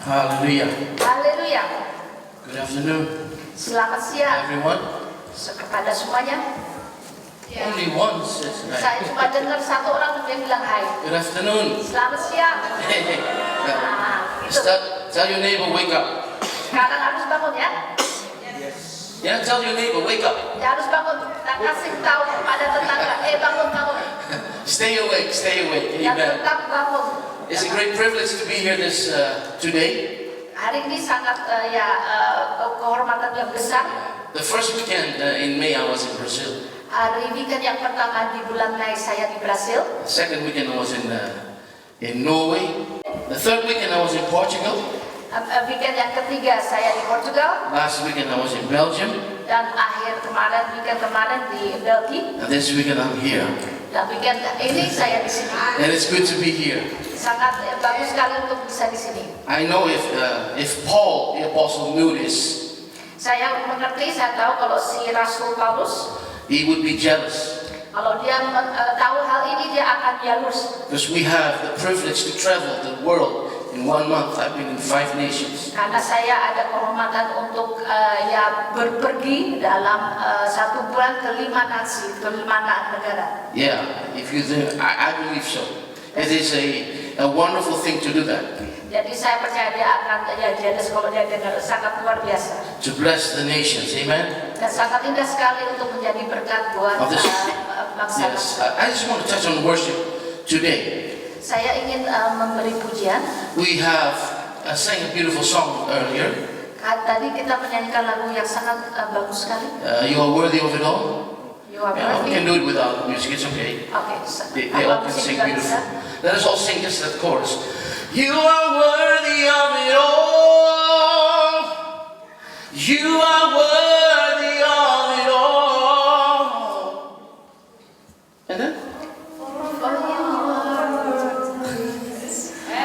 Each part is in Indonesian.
Hallelujah. Haleluya. Good afternoon, Selamat siang everyone. kepada semuanya. Only one says hi. Saya cuma dengar satu orang yang bilang hai. Good afternoon. Selamat siang. Hey, hey. Gitu. Tell your neighbor, wake up. Sekarang harus bangun ya. Yeah, tell your neighbor, wake up. Ya harus bangun. Kita kasih tahu kepada tetangga, bangun. Stay awake, stay awake. Ya Amen. tetap bangun. It's a great privilege to be here today. Hari ini sangat kehormatan yang besar. The first weekend in May, I was in Brazil. Hari weekend yang pertama di bulan Mei saya di Brasil. The second weekend, I was in Norway. The third weekend, I was in Portugal. Weekend yang ketiga saya di Portugal. Last weekend, I was in Belgium. Dan weekend kemarin di Belgia. And this weekend, I'm here. Dan weekend ini saya di sini. And it's good to be here. Sangat bagus sekali untuk bisa di sini. I know if Paul, the apostle, knew this, Saya tahu kalau si Rasul Paulus, he would be jealous. kalau dia tahu hal ini dia akan jalus. Because we have the privilege to travel the world in 1 month. I've been in 5 nations. Karena saya ada kehormatan untuk berpergi dalam 1 bulan ke 5 nasi, ke 5 negara. Yeah, if you think, I believe so. It is a wonderful thing to do that. Jadi saya percaya dia akan kalau dia dengar sangat luar biasa. To bless the nations, amen? Dan sangat indah sekali untuk menjadi berkat buat bangsa. Yes, I just want to touch on worship today. Saya ingin memberi pujian. We have sang a beautiful song earlier. Tadi kita menyanyikan lagu yang sangat bagus sekali. You are worthy of it all. You are Yeah, we worthy. can do it without music, it's okay. They all can sing beautiful. Let us all sing just that chorus. You are worthy of it all. You are worthy of it all. And then?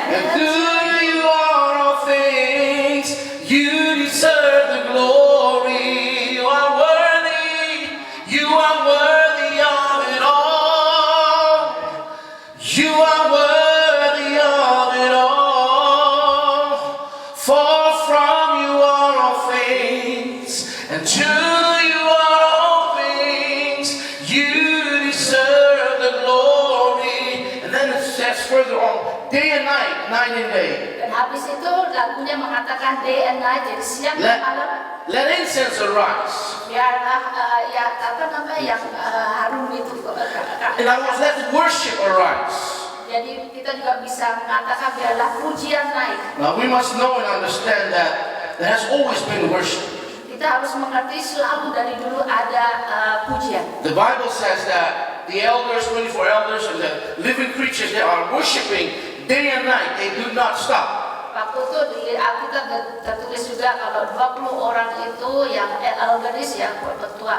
And good you are all things. You deserve the glory. You are worthy. You are worthy of it all. You are worthy of it all. For from you are all things, and to you are all things. You deserve the glory. And then it says further on, day and night, night and day. Dan habis itu lagunya mengatakan day and night, jadi siang dan malam. Let incense arise. Biarlah yang harum itu. In other words, let worship arise. Jadi kita juga bisa mengatakan biarlah pujian naik. Now we must know and understand that there has always been worship. Kita harus mengerti selalu dari dulu ada pujian. The Bible says that the elders, 24 elders, and the living creatures, they are worshiping day and night. They do not stop. Waktu itu di Alkitab tertulis juga kalau 20 orang itu yang elders yang tua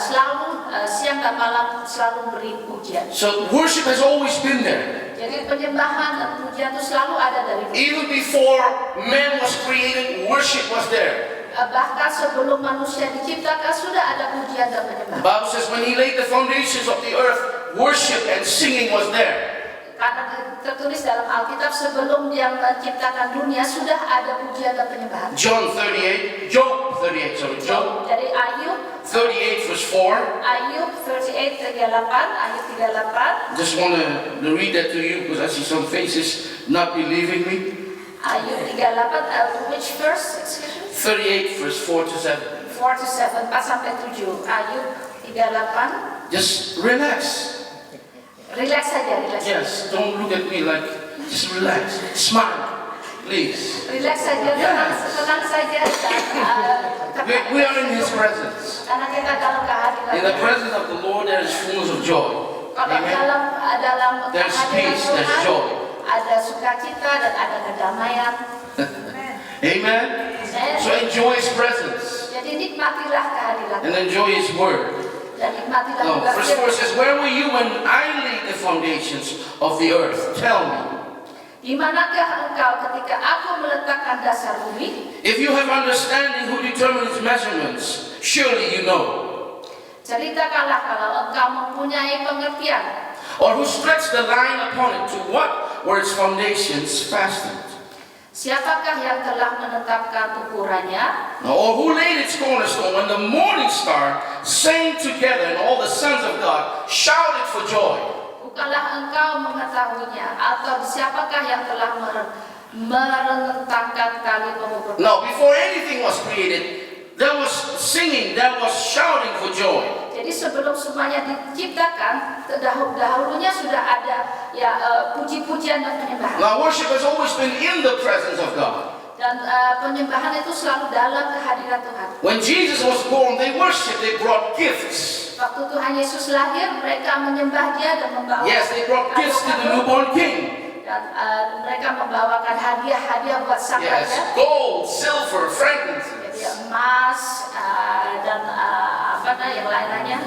selalu siang dan malam selalu beri pujian. So worship has always been there. Jadi penyembahan dan pujian itu selalu ada dari dulu. Even before man was created, worship was there. Bahkan sebelum manusia diciptakan sudah ada pujian dan The penyembahan. Bible says when he laid the foundations of the earth, worship and singing was there. Karena tertulis dalam Alkitab sebelum dia menciptakan dunia sudah ada pujian dan penyembahan. Job 38, Dari Ayub 38 verse 4. Ayub 38 ayat 38. Just want to read that to you because I see some faces not believing me. Ayub 38, which verse? Excuse me? 38 verse 4 to 7. 4 to 7, 4 sampai 7. Ayub 38. Just relax. Relax saja, relax. Yes, don't look at me like, just relax. Smile, please. Relax saja, tenang saja. We are in His presence. Karena kita dalam kehadiran. In the presence of the Lord there is fullness of joy. Kalau Amen. dalam There's kehadiran peace, there's Tuhan, joy. ada sukacita dan ada kedamaian. Amen. So enjoy His presence Jadi nikmatilah kehadiran and enjoy His word. dan nikmatilah No, juga verse 4 firman. says, where were you when I laid the foundations of the earth? Tell me. Di manakah engkau ketika aku meletakkan dasar bumi? If you have understanding who determines measurements, surely you know. Ceritakanlah kalau engkau mempunyai pengertian. Or who stretched the line upon it, to what were its foundations fastened? Siapakah yang telah menetapkan ukurannya? Or who laid its cornerstone when the morning star sang together and all the sons of God shouted for joy? Bukanlah engkau mengetahuinya, atau siapakah yang telah merentangkan tali pengukur? No, before anything was created, there was singing, there was shouting for joy. Jadi sebelum semuanya diciptakan, dahulunya sudah ada puji-pujian dan penyembahan. Now, worship has always been in the presence of God. Dan penyembahan itu selalu dalam kehadiran Tuhan. When Jesus was born, they worshipped, they brought gifts. Waktu Tuhan Yesus lahir, mereka menyembah Dia dan membawa. Yes, they brought gifts to the newborn king. Dan mereka membawakan hadiah-hadiah buat sang Yes, raja. gold, silver, Jadi frankincense. emas dan yang lain-lainnya.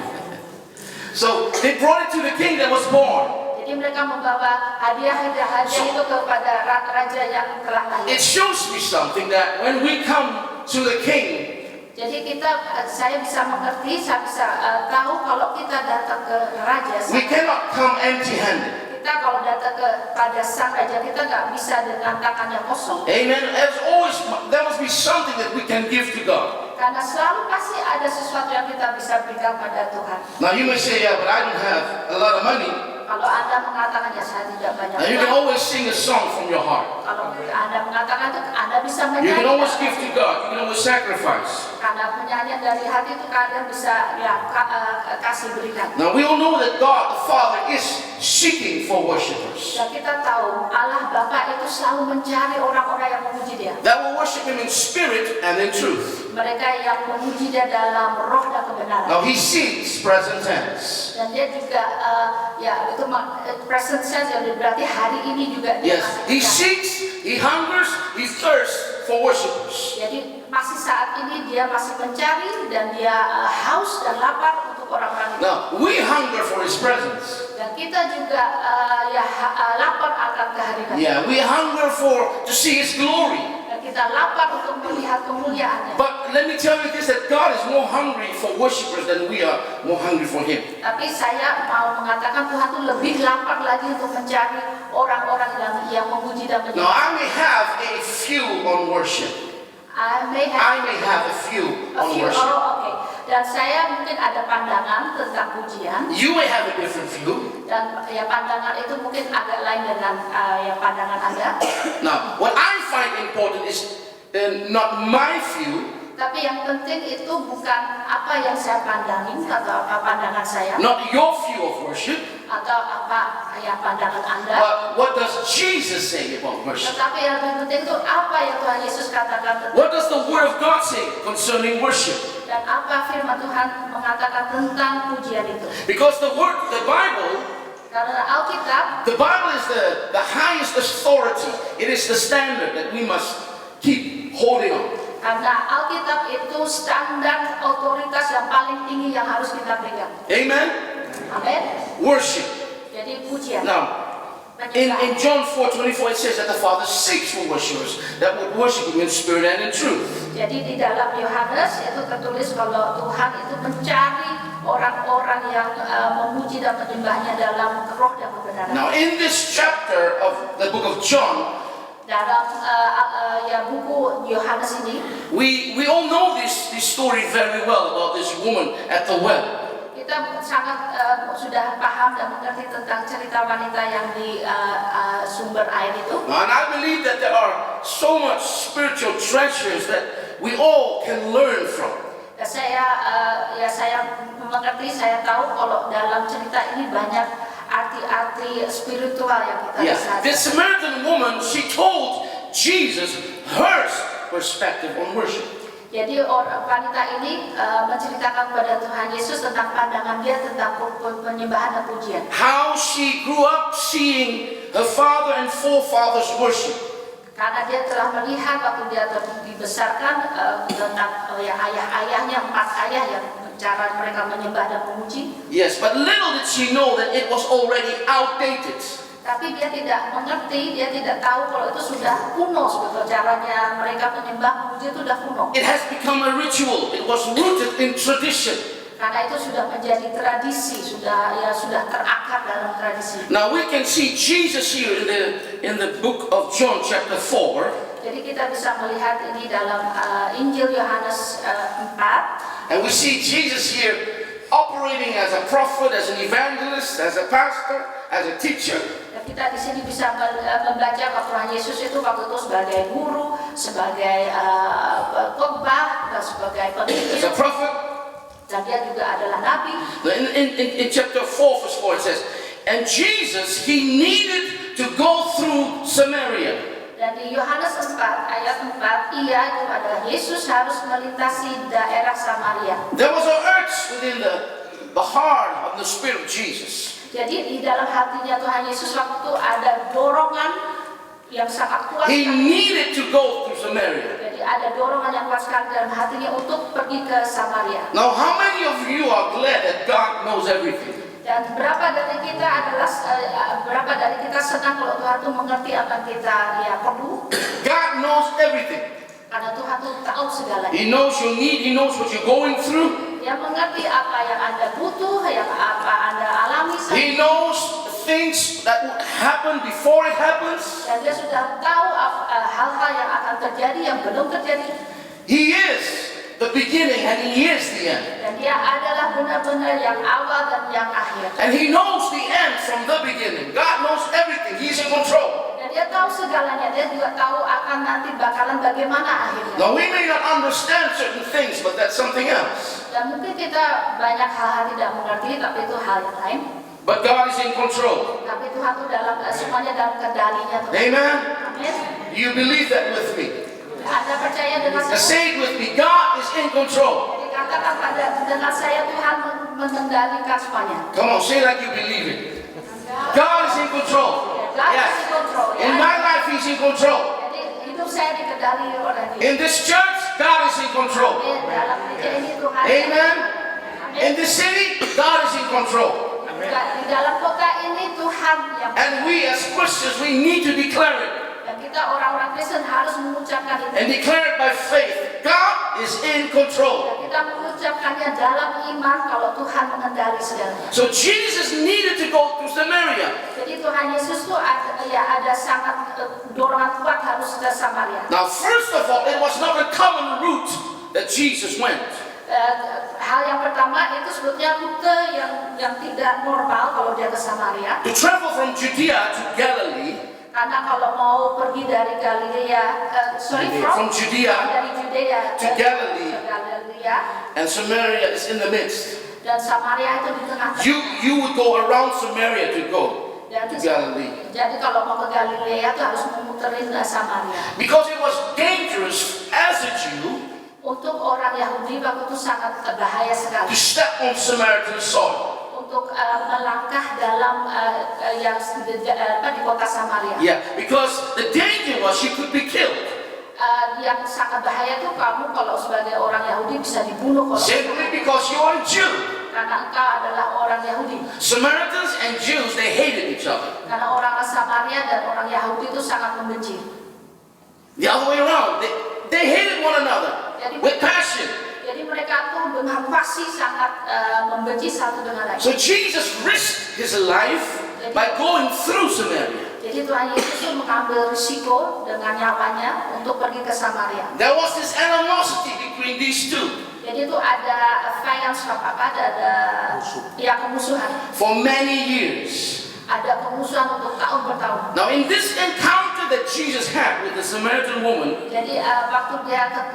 So they brought it to the king that was born. Jadi mereka membawa hadiah-hadiah itu kepada raja yang telah lahir. It shows me something that when we come to the king, Jadi saya bisa mengerti, saya bisa tahu kalau kita datang ke raja. we cannot come empty-handed. Kita kalau datang kepada sang raja, kita nggak bisa dengan tangan yang kosong. Amen. As always, there must be something that we can give to God. Karena selalu pasti ada sesuatu yang kita bisa berikan pada Tuhan. Now you may say, yeah, but I don't have a lot of money. Kalau Anda mengatakan ya saya tidak banyak And you can uang, always sing a song from your heart. kalau Anda mengatakan itu Anda bisa You can always give menyanyi. to God. You can always sacrifice. Karena penyanyian dari hati itu kalian bisa kasih berikan. Now we all know that God the Father is seeking for worshipers Dan kita tahu Allah Bapa itu selalu mencari orang-orang yang memuji Dia. that will worship Him in spirit and in truth. Mereka yang memuji Dia dalam roh dan kebenaran. Now He seeks present tense. Dan Dia juga itu present sense yang berarti hari ini juga Dia Yes, masih He mencari. seeks, He hungers, He thirsts for worshipers. Jadi masih saat ini Dia masih mencari dan Dia haus dan lapar untuk orang-orang itu. Now we hunger for His presence. Dan kita juga lapar akan kehadiran. Yeah, we hunger to see His glory. Dan kita lapar untuk melihat kemuliaannya. But let me tell you this, that God is more hungry for worshipers than we are more hungry for Him. Tapi saya mau mengatakan Tuhan itu lebih lapar lagi untuk mencari orang-orang yang memuji dan Now menyembah. I may have a few on worship. I may have a few on worship. oke. Dan saya mungkin ada pandangan tentang pujian. You may have a different view. Dan pandangan itu mungkin agak lain dengan pandangan Anda. Now, what I find important is not my view, Tapi yang penting itu bukan apa yang saya pandangin atau apa pandangan saya not your view of worship, atau apa yang pandangan Anda. but what does Jesus say about worship? Tetapi yang lebih penting itu apa yang Tuhan Yesus katakan tentang What does the Word of God say concerning worship? dan apa firman Tuhan mengatakan tentang pujian itu. Because the Bible Karena Alkitab is the highest authority. It is the standard that we must keep holding on. Karena Alkitab itu standar otoritas yang paling tinggi yang harus kita pegang. Amen? Amin. Worship. Jadi pujian. Now, in John 4:24 it says that the Father seeks for worshipers that would worship Him in spirit and in truth. Jadi di dalam Yohanes itu tertulis kalau Tuhan itu mencari orang-orang yang memuji dan menyembahnya dalam roh dan kebenaran. Now, in this chapter of the book of John, Dalam buku Yohanes ini, we all know this story very well about this woman at the well. kita sangat sudah paham dan mengerti tentang cerita wanita yang di sumber air itu. And I believe that there are so much spiritual treasures that we all can learn from. Dan saya mengerti, saya tahu kalau dalam cerita ini banyak arti-arti spiritual yang kita Yes, bisa. this Samaritan woman, she told Jesus her perspective on worship. Jadi wanita ini menceritakan kepada Tuhan Yesus tentang pandangan dia tentang penyembahan dan pujian. How she grew up seeing her father and forefathers worship. Karena dia telah melihat waktu dia dibesarkan tentang ayah-ayahnya, 4 ayah yang cara mereka menyembah dan memuji. Yes, but little did she know that it was already outdated. Tapi dia tidak mengerti, dia tidak tahu kalau itu sudah kuno sebetulnya caranya mereka menyembah memuji itu sudah kuno. It has become a ritual. It was rooted in tradition. Karena itu sudah menjadi tradisi, sudah terakar dalam tradisi. Now we can see Jesus here in the book of John chapter 4. Jadi kita bisa melihat ini dalam Injil Yohanes 4. And we see Jesus here operating as a prophet, as an evangelist, as a pastor, as a teacher. Dan kita di sini bisa membaca bahwa Tuhan Yesus itu waktu itu sebagai guru, sebagai khotbah, dan sebagai As a penginjil. prophet. Dan dia juga adalah nabi. In chapter 4 verse 4 it says, and Jesus, he needed to go through Samaria. Dan di Yohanes 4 ayat 4, ia itu adalah Yesus harus melintasi daerah Samaria. There was an urge within the heart of the Spirit of Jesus. Jadi di dalam hatinya Tuhan Yesus waktu itu ada dorongan yang sangat kuat. He needed to go through Samaria. Jadi ada dorongan yang kuat sekali dalam hatinya untuk pergi ke Samaria. Now, how many of you are glad that God knows everything? Dan berapa dari kita senang kalau Tuhan itu mengerti apa yang kita perlu. God knows everything. Karena Tuhan itu tahu segalanya. He knows your need. He knows what you're going through. Dia mengerti apa yang Anda butuh, apa Anda alami. He knows things that would happen before it happens. Dan dia sudah tahu hal-hal yang akan terjadi yang belum terjadi. He is the beginning and he is the end. Dan dia adalah benar-benar yang awal dan yang akhir. And he knows the end from the beginning. God knows everything. He's in control. Dan dia tahu segalanya. Dia juga tahu akan nanti bakalan bagaimana akhirnya. Now, we may not understand certain things, but that's something else. Dan mungkin kita banyak hal-hal tidak mengerti, tapi itu hal yang lain. But God is in control. Tapi Tuhan itu semuanya dalam kendalinya. Amen? Amin. You believe that with me? Anda percaya dengan saya? Say it with me. God is in control. Jadi katakan dengan saya Tuhan mengendalikan semuanya. Come on, say like you believe it. God is in control. God Yes. is in control. In my life, He's in control. Jadi hidup saya dikendali oleh Dia. In this church, God is in control. Amin. Dalam gereja ini Tuhan. Amen. In this city, God is in control. Di dalam kota ini Tuhan yang. And we as Christians, we need to declare it. Dan kita orang-orang Kristen harus mengucapkan itu. And declare it by faith. God is in control. Dan kita mengucapkannya dalam iman kalau Tuhan mengendali segalanya. So Jesus needed to go through Samaria. Jadi Tuhan Yesus itu ada sangat dorongan kuat harus ke Samaria. Now, first of all, it was not a common route that Jesus went. Hal yang pertama itu sebetulnya rute yang tidak normal kalau dia ke Samaria. To travel from Judea to Galilee. Karena kalau mau pergi dari Galilea, From Judea dari Judea to Galilee. ke Galilea, And Samaria is in the midst. dan Samaria itu di tengah. You would go around Samaria to go to Galilee. Jadi kalau mau ke Galilea itu harus memuterin Samaria. Because it was dangerous as a Jew Untuk orang Yahudi waktu itu sangat berbahaya sekali. to step on Samaritan soil. Untuk melangkah dalam di kota Samaria. Yeah, because the danger was you could be killed. Yang sangat bahaya itu kamu kalau sebagai orang Yahudi bisa dibunuh kalau Simply because you are a Jew. karena engkau adalah orang Yahudi. Samaritans and Jews, they hated each other. Karena orang Samaria dan orang Yahudi itu sangat membenci. The other way around, they hated one another with passion. Jadi mereka tuh dengan pasti sangat membenci satu dengan lain. So Jesus risked his life by going through Samaria. Jadi Tuhan Yesus itu mengambil risiko dengan nyawanya untuk pergi ke Samaria. There was this animosity between these two Jadi itu ada violence ada kemusuhan. for many years. Ada kemusuhan untuk tahun-bertahun. Now, in this encounter that Jesus had with the Samaritan woman, Jadi waktu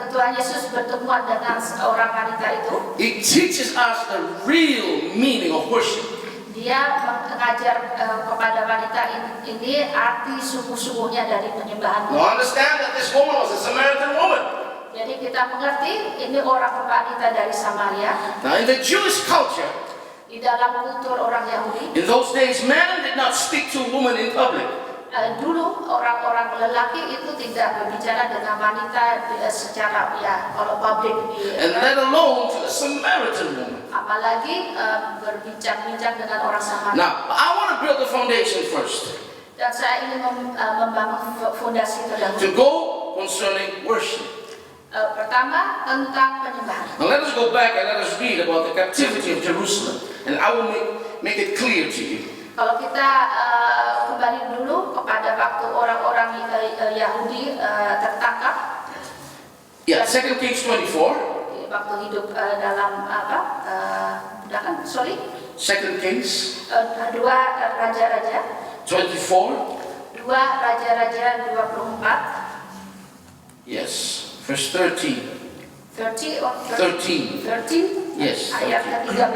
Tuhan Yesus bertemu dengan seorang wanita itu, he teaches us the real meaning of worship. dia mengajar kepada wanita ini arti sungguh-sungguhnya dari penyembahan. Now, understand that this woman was a Samaritan woman. Jadi kita mengerti ini orang wanita dari Samaria. Now, in the Jewish culture, Di dalam kultur orang Yahudi, in those days, men did not speak to a woman in public. dulu orang-orang lelaki itu tidak berbicara dengan wanita secara kalau publik, And let alone to a Samaritan woman. apalagi berbincang-bincang dengan orang Samaria. Now, I want to build the foundation first Dan saya ingin membangun fondasi to terdahulu. go concerning worship. Pertama tentang penyembahan. Now, let us go back and let us read about the captivity of Jerusalem, and I will make it clear to you. Kalau kita kembali dulu kepada waktu orang-orang Yahudi tertangkap. Yeah, 2 Kings 24. Waktu hidup dalam budakan, 2 Kings 2 Raja-Raja 24. 2 Raja-Raja 24. Yes, verse 13. 30 or 13. 13? Yes, Ayat 13.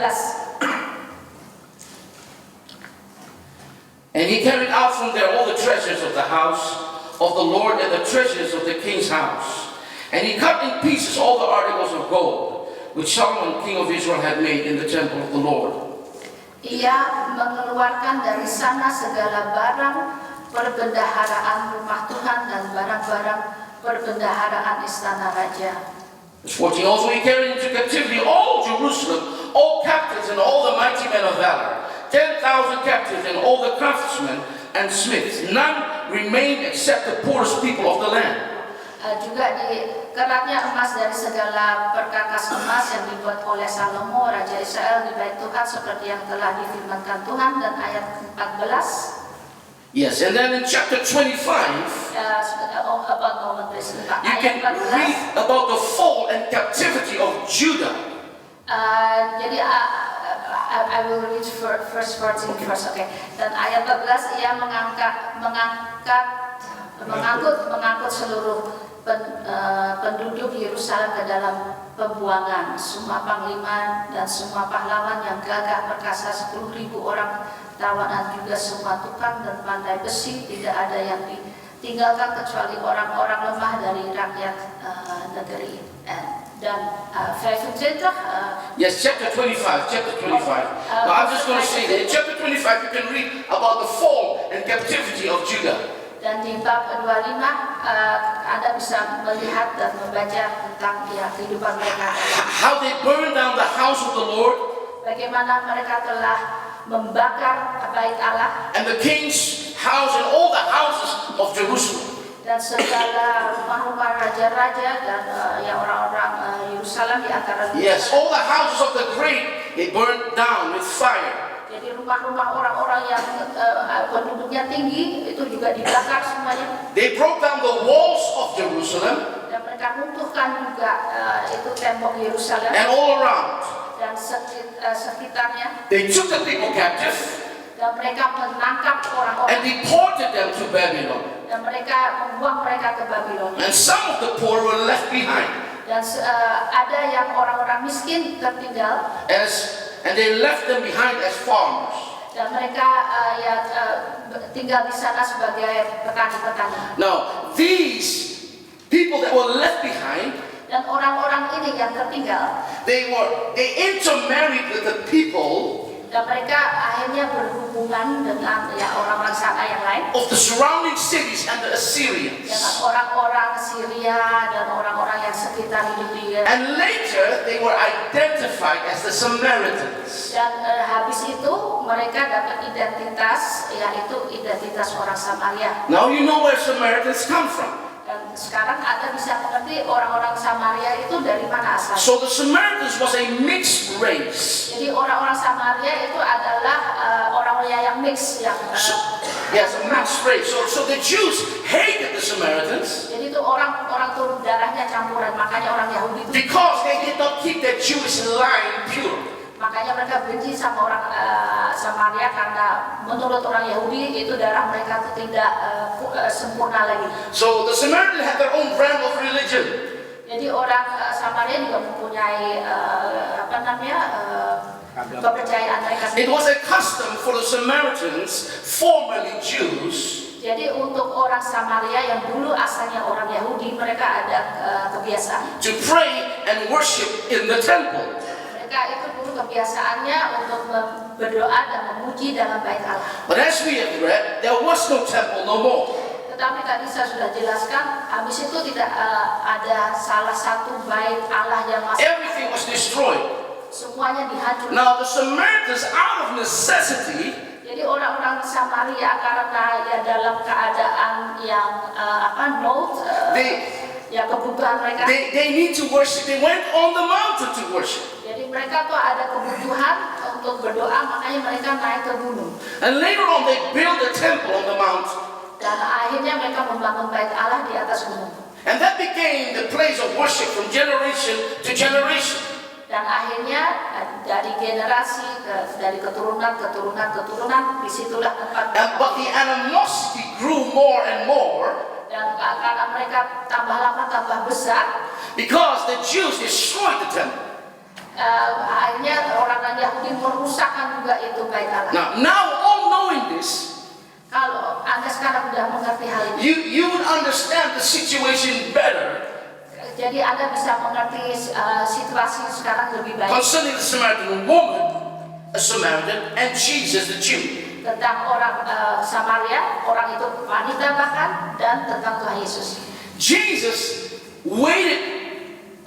And he carried out from there all the treasures of the house of the Lord and the treasures of the king's house. And he cut in pieces all the articles of gold which Solomon, king of Israel, had made in the temple of the Lord. Ia mengeluarkan dari sana segala barang perbendaharaan rumah Tuhan dan barang-barang perbendaharaan istana raja. Verse 14. Also he carried into captivity all Jerusalem, all captives and all the mighty men of valor, 10,000 captives and all the craftsmen and smiths. None remained except the poorest people of the land. Juga dikeratnya emas dari segala perkakas emas yang dibuat oleh Salomo, Raja Israel di bait Tuhan seperti yang telah difirmankan Tuhan. Dan ayat 14. Yes, and then in chapter 25, you can read about the fall and captivity of Judah. Jadi I will read verse 14 first, okay. Dan ayat 14, ia mengangkut seluruh penduduk Yerusalem ke dalam pembuangan. Semua panglima dan semua pahlawan yang gagah perkasa 10.000 orang tawanan, juga semua tukang dan pandai besi, tidak ada yang ditinggalkan kecuali orang-orang lemah dari rakyat negeri. Dan 25. Yes, chapter 25. Now I'm just going to say that in chapter 25 you can read about the fall and captivity of Judah. Dan di bab 25 Anda bisa melihat dan membaca tentang kehidupan mereka. How they burned down the house of the Lord. Bagaimana mereka telah membakar bait Allah. And the king's house and all the houses of Jerusalem. Dan segala rumah-rumah raja-raja dan orang-orang Yerusalem di antara. Yes, all the houses of the great they burned down with fire. Jadi rumah-rumah orang-orang yang penduduknya tinggi itu juga dibakar semuanya. They broke down the walls of Jerusalem. Dan mereka runtuhkan juga itu tembok Yerusalem. And all around. Dan sekitarnya. They took the people captive. Dan mereka menangkap orang-orang. And deported them to Babylon. Dan mereka membuang mereka ke Babilonia. And some of the poor were left behind. Dan ada yang orang-orang miskin tertinggal. And they left them behind as farmers. Dan mereka tinggal di sana sebagai petani-petani. Now, these people that were left behind, dan orang-orang ini yang tertinggal, they intermarried with the people. Dan mereka akhirnya berhubungan dengan orang-orang sana yang lain. Of the surrounding cities and the Assyrians. Dengan orang-orang Syria dan orang-orang yang sekitar hidup di. And later they were identified as the Samaritans. Dan habis itu mereka dapat identitas, yaitu identitas orang Samaria. Now you know where Samaritans come from. Dan sekarang Anda bisa mengerti orang-orang Samaria itu dari mana asalnya. So the Samaritans was a mixed race. Jadi orang-orang Samaria itu adalah orang-orang yang mix, yang yes, a mixed race. So the Jews hated the Samaritans. Jadi itu orang-orang turun darahnya campuran, makanya orang Yahudi itu. Because they did not keep their Jewish line pure. Makanya mereka benci sama orang Samaria karena menurut orang Yahudi itu darah mereka itu tidak sempurna lagi. So the Samaritans had their own brand of religion. Jadi orang Samaria juga mempunyai kepercayaan mereka sendiri. It was a custom for the Samaritans, formerly Jews. Jadi untuk orang Samaria yang dulu asalnya orang Yahudi, mereka ada kebiasaan to pray and worship in the temple. Mereka itu dulu kebiasaannya untuk berdoa dan memuji dalam bait Allah. But as we have read, there was no temple no more. Tetapi tadi saya sudah jelaskan, habis itu tidak ada salah satu bait Allah yang masih. Everything was destroyed. Semuanya dihancurkan. Now the Samaritans, out of necessity, jadi orang-orang Samaria karena ya dalam keadaan yang kebutuhan mereka. They need to worship. They went on the mountain to worship. Jadi mereka tuh ada kebutuhan untuk berdoa, makanya mereka naik ke gunung. And later on, they built a temple on the mountain. Dan akhirnya mereka membangun bait Allah di atas gunung. And that became the place of worship from generation to generation. Dan akhirnya dari generasi dari keturunan, disitulah tempat. But the animosity grew more and more Dan karena mereka tambah lama tambah besar, because the Jews destroyed the temple. akhirnya orang Yahudi merusakkan juga itu bait Allah. Now all knowing this, Kalau Anda sekarang sudah mengerti hal ini, you would understand the situation better jadi Anda bisa mengerti situasi sekarang lebih baik concerning the Samaritan woman, a Samaritan, and Jesus the Jew. tentang orang Samaria, orang itu wanita bahkan, dan tentang Tuhan Yesus. Jesus waited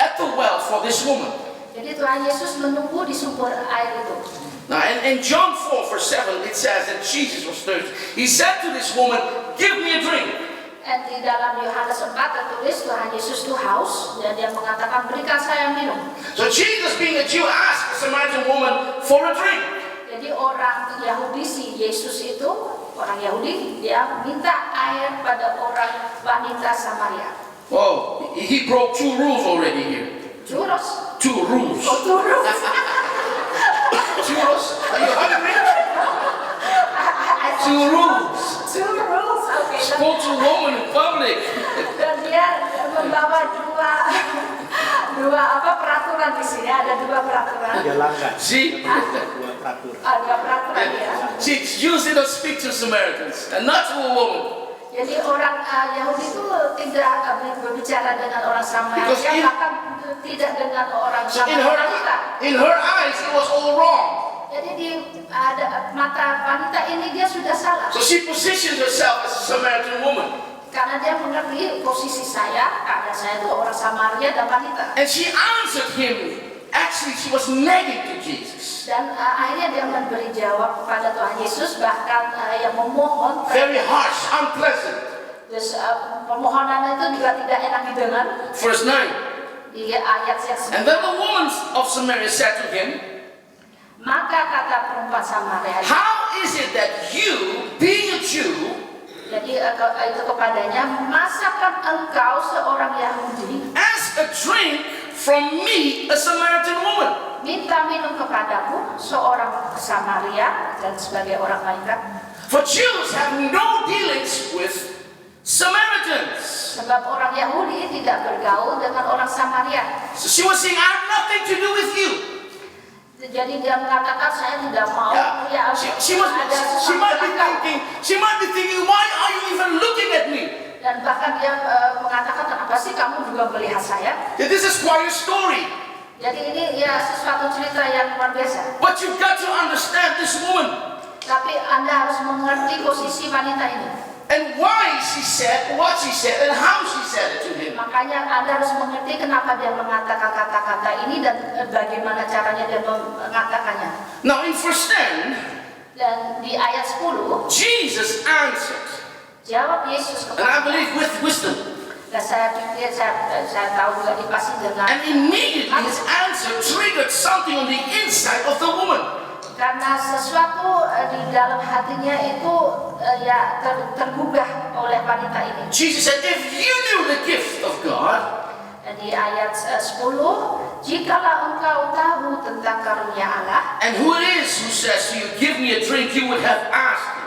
at the well for this woman. Jadi Tuhan Yesus menunggu di sumber air itu. Now, in John 4 verse 7, it says that Jesus was thirsty. He said to this woman, "Give me a drink." Dan di dalam Yohanes 4 tertulis Tuhan Yesus itu haus dan dia mengatakan, "Berikan saya minum." So Jesus, being a Jew, asked the Samaritan woman for a drink. Jadi orang Yahudi, si Yesus itu orang Yahudi, dia minta air pada orang wanita Samaria. Oh, he broke 2 rules already here. Churros. 2 rules. Oh, churros. Churros? Are you hungry? 2 rules. Churros. Oke. Spoke to a woman in public. Dan dia membawa dua peraturan di sini. Ada 2 peraturan. Dia langgar. See? Dua peraturan. Ada peraturan ya. See, Jews did not speak to Samaritans, and not to a woman. Jadi orang Yahudi itu tidak berbicara dengan orang Samaria, bahkan tidak dengan orang So Samaria. in her eyes, it was all wrong. Jadi di mata wanita ini dia sudah salah. So she positioned herself as a Samaritan woman. Karena dia mengerti posisi saya, karena saya itu orang Samaria dan wanita. And she answered him. Actually, she was nagging to Jesus. Dan akhirnya dia memberi jawab kepada Tuhan Yesus, bahkan yang memohon. Very harsh, unpleasant. Terus permohonan itu juga tidak enak didengar. Verse 9. Di ayat yang And then the woman of Samaria said to him, maka kata perempuan Samaria, "How is it that you, being a Jew, jadi itu kepadanya, masakan engkau seorang Yahudi ask a drink from me, a Samaritan woman?" minta minum kepadaku seorang Samaria dan sebagai orang wanita? For Jews have no dealings with Samaritans. Sebab orang Yahudi tidak bergaul dengan orang Samaria. So she was saying, "I have nothing to do with you." Jadi dia mengatakan saya tidak mau. Yeah. She might be thinking, why are you even looking at me? Dan bahkan dia mengatakan, kenapa sih kamu juga melihat saya? This is quite a story. Jadi ini ya sesuatu cerita yang luar biasa. But you've got to understand this woman. Tapi Anda harus mengerti posisi wanita ini. And why she said what she said and how she said it to him. Makanya Anda harus mengerti kenapa dia mengatakan kata-kata ini dan bagaimana caranya dia mengatakannya. Now in verse 10, Dan di ayat 10, Jesus answered. jawab Yesus And I kepada, believe with wisdom. dan saya pikir saya tahu juga dia pasti dengar. And immediately his answer triggered something on the inside of the woman. Karena sesuatu di dalam hatinya itu ya tergugah oleh wanita ini. Jesus said, "If you knew the gift of God." Dan di ayat 10, jikalau engkau tahu tentang karunia Allah, And who it is who says to you, "Give me a drink," you would have asked him.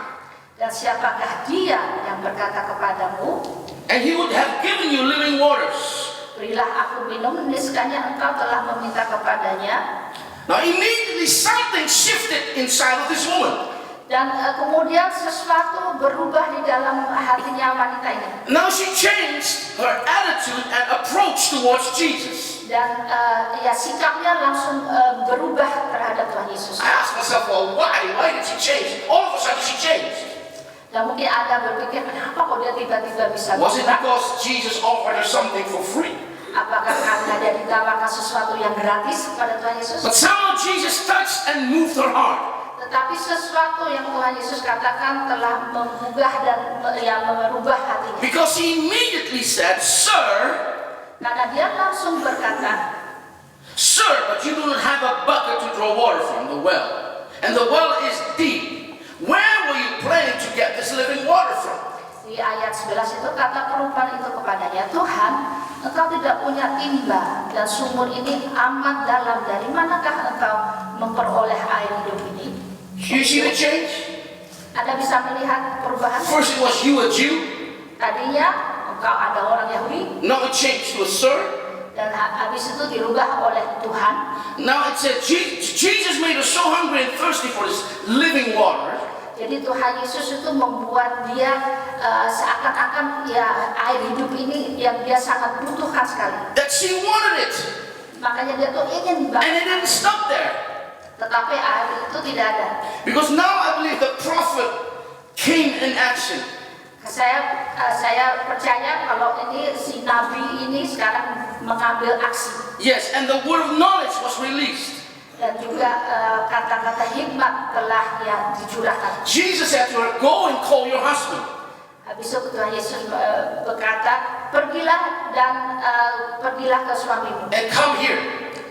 dan siapakah dia yang berkata kepadamu, And he would have given you living waters. berilah aku minum, niscaya engkau telah meminta kepadanya. Now immediately something shifted inside of this woman. Dan kemudian sesuatu berubah di dalam hatinya wanita ini. Now she changed her attitude and approach towards Jesus. Dan ya sikapnya langsung berubah terhadap Tuhan Yesus. I asked myself, well, why? Why did she change? All of a sudden she changed. Dan mungkin Anda berpikir, kenapa kok dia tiba-tiba bisa Was it berubah? because Jesus offered her something for free? Apakah karena dia ditawarkan sesuatu yang gratis kepada Tuhan Yesus? But somehow Jesus touched and moved her heart. Tetapi sesuatu yang Tuhan Yesus katakan telah menggugah dan yang merubah hatinya. Because he immediately said, "Sir, Karena dia langsung berkata, sir, but you do not have a bucket to draw water from the well. And the well is deep. Where were you planning to get this living water from?" Di ayat 11 itu kata perempuan itu kepadanya, Tuhan, engkau tidak punya timba dan sumur ini amat dalam. Dari manakah engkau memperoleh air hidup ini? You see the change? Anda bisa melihat perubahan. First it was you a Jew. Tadinya engkau ada orang Yahudi, Now it changed to a sir. dan habis itu dirubah oleh Tuhan. Now it said Jesus made us so hungry and thirsty for this living water. Jadi Tuhan Yesus itu membuat dia seakan-akan ya air hidup ini yang dia sangat butuhkan sekali. That she wanted it. Makanya dia tuh ingin And banget. it didn't stop there. Tetapi air itu tidak ada. Because now I believe the prophet came in action. Saya percaya kalau ini si nabi ini sekarang mengambil aksi. Yes, and the word of knowledge was released. Dan juga kata-kata hikmat telah ya dicurahkan. Jesus said to her, go and call your husband. Habis itu Tuhan Yesus berkata, pergilah dan pergilah ke suamimu. And come here.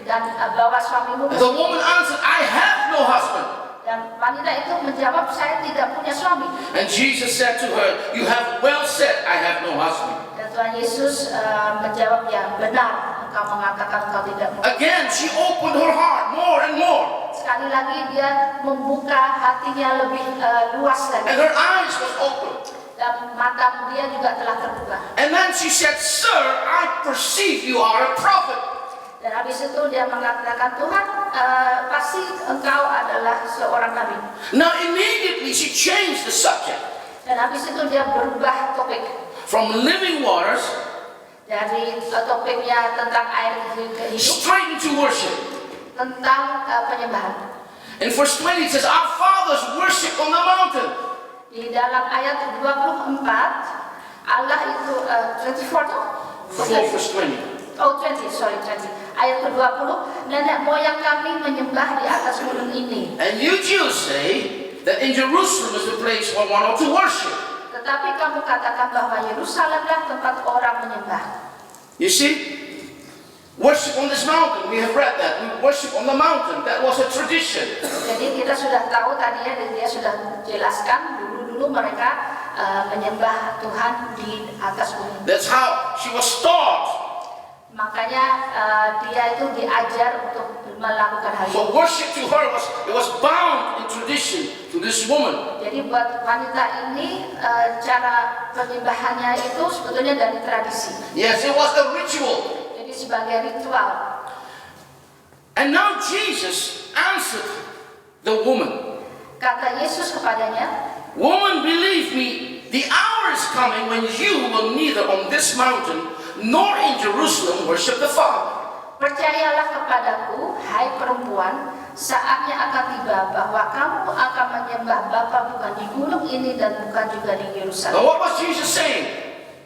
Dan bawa suamimu ke And the sini. woman answered, I have no husband. Dan wanita itu menjawab, saya tidak punya suami. And Jesus said to her, you have well said, I have no husband. Dan Tuhan Yesus menjawab, ya benar, engkau mengatakan engkau tidak punya. Again, she opened her heart more and more. Sekali lagi dia membuka hatinya lebih luas And lagi. her eyes was open. Dan mata dia juga telah terbuka. And then she said, sir, I perceive you are a prophet. Dan habis itu dia mengatakan, Tuhan, pasti engkau adalah seorang nabi. Now immediately she changed the subject Dan habis itu dia berubah topik from living waters dari topiknya tentang air hidup straight into worship. tentang penyembahan. In verse 20 it says, our fathers worship on the mountain. Di dalam ayat 24 Allah itu 24 tuh? Before verse 20. Oh 20, sorry 20. Ayat ke-20, nenek moyang kami menyembah di atas gunung ini. And you Jews say that in Jerusalem is the place where one ought to worship. Tetapi kamu katakan bahwa Yerusalemlah tempat orang menyembah. You see? Worship on this mountain. We have read that. We worship on the mountain. That was a tradition. Jadi kita sudah tahu tadi ya, dia sudah jelaskan dulu mereka menyembah Tuhan di atas gunung. That's how she was taught. Makanya dia itu diajar untuk melakukan hal So itu. worship to her was bound in tradition to this woman. Jadi buat wanita ini cara penyembahannya itu sebetulnya dari tradisi. Yes, it was a ritual. Jadi sebagai ritual. And now Jesus answered the woman. Kata Yesus kepadanya, Woman, believe me, the hour is coming when you will neither on this mountain nor in Jerusalem worship the Father. percayalah kepadaku, hai perempuan, saatnya akan tiba bahwa kamu akan menyembah Bapa bukan di gunung ini dan bukan juga di Now Yerusalem. what was Jesus saying?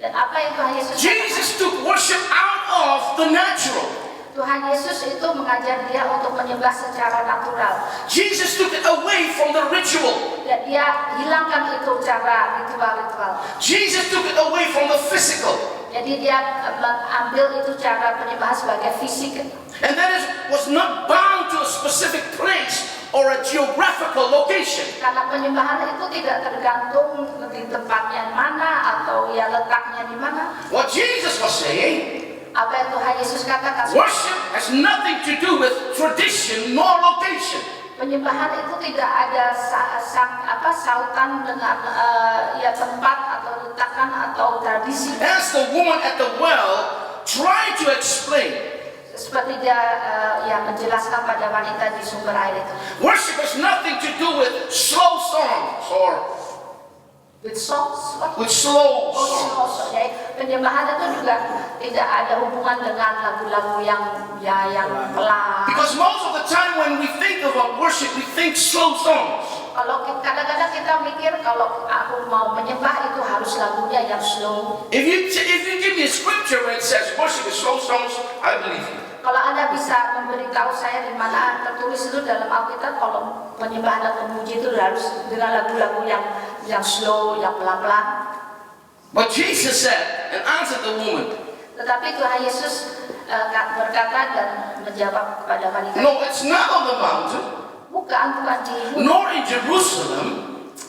Dan apa yang Tuhan Yesus katakan? Jesus took worship out of the natural. Tuhan Yesus itu mengajar dia untuk menyembah secara natural. Jesus took it away from the ritual. Dan dia hilangkan itu cara ritual-ritual. Jesus took it away from the physical. Jadi dia mengambil itu cara penyembahan sebagai fisik. And that was not bound to a specific place or a geographical location. Karena penyembahan itu tidak tergantung di tempatnya mana atau ya letaknya di mana. What Jesus was saying, Apa yang Tuhan Yesus katakan? worship has nothing to do with tradition nor location. Penyembahan itu tidak ada sautan dengan ya tempat atau letakan atau tradisi. As the woman at the well tried to explain, Seperti dia yang menjelaskan pada wanita di sumber air itu. worship has nothing to do with slow songs or With songs? What? with slow Oh, songs. songs. Jadi penyembahan itu juga tidak ada hubungan dengan lagu-lagu yang pelan. Because most of the time when we think about worship, we think slow songs. Kalau kadang-kadang kita mikir kalau aku mau menyembah itu harus lagunya yang slow. If you give me a scripture where it says worship is slow songs, I believe you. Kalau Anda bisa memberitahu saya di mana tertulis itu dalam Alkitab kalau penyembahan dan memuji itu harus dengan lagu-lagu yang slow, yang pelan-pelan. But Jesus said and answered the woman, Tetapi Tuhan Yesus berkata dan menjawab kepada wanita, no, it's not on the mountain, bukan di gunung, nor in Jerusalem,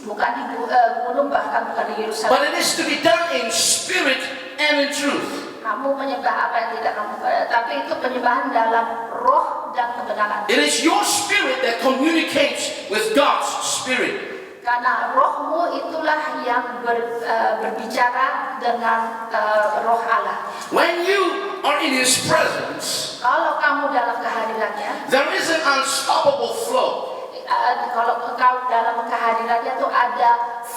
bukan di gunung, bahkan bukan di but Yerusalem. it is to be done in spirit and in truth. Kamu menyembah apa yang tidak kamu, tapi itu penyembahan dalam roh dan kebenaran. It is your spirit that communicates with God's spirit. Karena rohmu itulah yang berbicara dengan roh Allah. When you are in His presence, Kalau kamu dalam kehadirannya, there is an unstoppable flow. kalau engkau dalam kehadirannya itu ada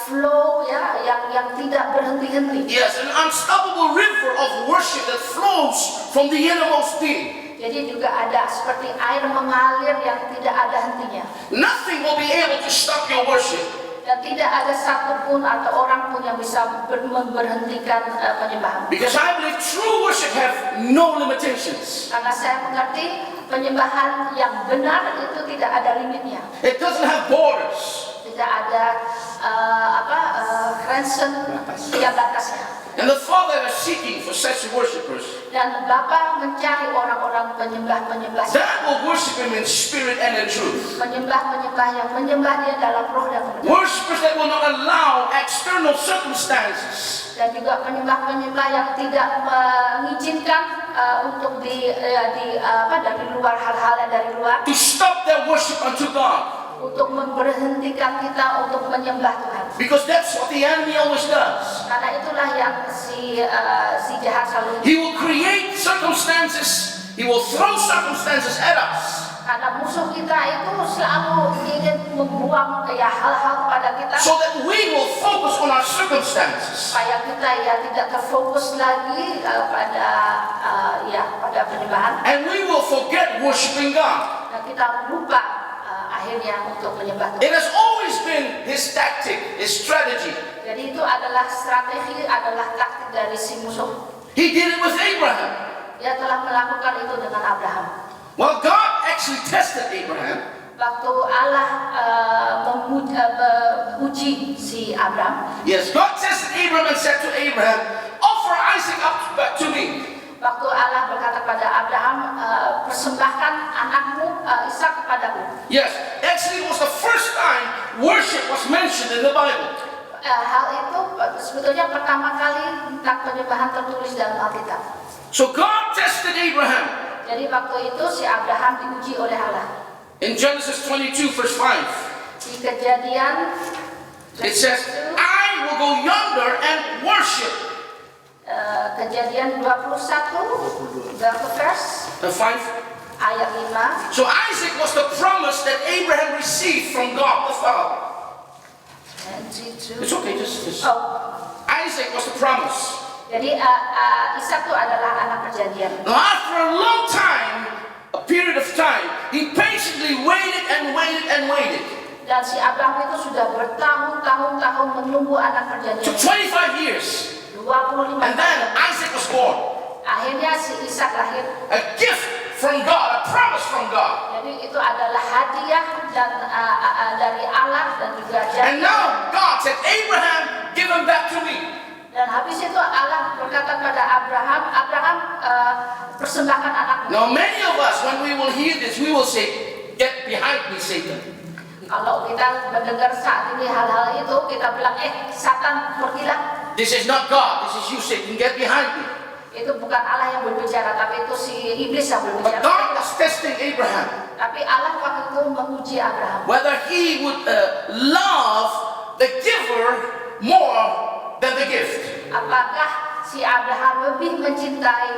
flow ya yang tidak berhenti-henti. Yes, an unstoppable river of worship that flows from the innermost being. Jadi juga ada seperti air mengalir yang tidak ada hentinya. Nothing will be able to stop your worship. Dan tidak ada satupun atau orang pun yang bisa memberhentikan penyembahan. Because I believe true worship have no limitations. Karena saya mengerti penyembahan yang benar itu tidak ada limitnya. It doesn't have borders. Tidak ada grenzen ya batasnya. And the Father is seeking for such worshipers Dan Bapa mencari orang-orang penyembah-penyembah that will worship Him in spirit and in truth. penyembah-penyembah yang menyembah Dia dalam roh dan kebenaran. Worshippers that will not allow external circumstances Dan juga penyembah-penyembah yang tidak mengizinkan untuk dari luar hal-hal yang dari luar to stop their worship unto God. untuk memberhentikan kita untuk menyembah Tuhan. Because that's what the enemy always does. Karena itulah yang si jahat selalu. He will create circumstances. He will throw circumstances at us Karena musuh kita itu selalu ingin membuang hal-hal kepada kita so that we will focus on our circumstances. supaya kita tidak terfokus lagi pada penyembahan. And we will forget worshiping God. Dan kita lupa akhirnya untuk menyembah It Tuhan. has always been His tactic, His strategy. Jadi itu adalah strategi, adalah taktik dari si musuh. He did it with Abraham. Dia telah melakukan itu dengan Abraham. Well, God actually tested Abraham. Waktu Allah menguji si Abraham, Yes, God tested Abraham and said to Abraham, offer Isaac up to me. waktu Allah berkata pada Abraham, persembahkan anakmu Ishak kepadaku. Yes, actually it was the first time worship was mentioned in the Bible. Hal itu sebetulnya pertama kali tentang penyembahan tertulis dalam Alkitab. So God tested Abraham. Jadi waktu itu si Abraham diuji oleh Allah. In Genesis 22 verse 5, Di Kejadian it says, I will go yonder and worship. Kejadian 21 berapa vers 5. ayat 5. So Isaac was the promise that Abraham received from God the Father. It's okay, just. Isaac was the promise. Jadi Ishak itu adalah anak perjanjian. Now after a long time, a period of time, he patiently waited and waited and waited. Dan si Abraham itu sudah bertahun-tahun menunggu anak It perjanjian. took 25 years. 25 And then tahun. Isaac was born. Akhirnya si Ishak lahir. A gift from God, a promise from God. Jadi itu adalah hadiah dan dari Allah dan juga And janji. now God said, Abraham, give him back to me. Dan habis itu Allah berkata pada Abraham, persembahkan anakmu. Now many of us, when we will hear this, we will say, get behind me, Satan. Kalau kita mendengar saat ini hal-hal itu, kita bilang, Satan pergilah. This is not God, this is you, Satan, get behind me. Itu bukan Allah yang berbicara, tapi itu si iblis yang But berbicara. God was testing Abraham, Tapi Allah waktu itu menguji Abraham. whether he would love the giver more than the gift. Apakah si Abraham lebih mencintai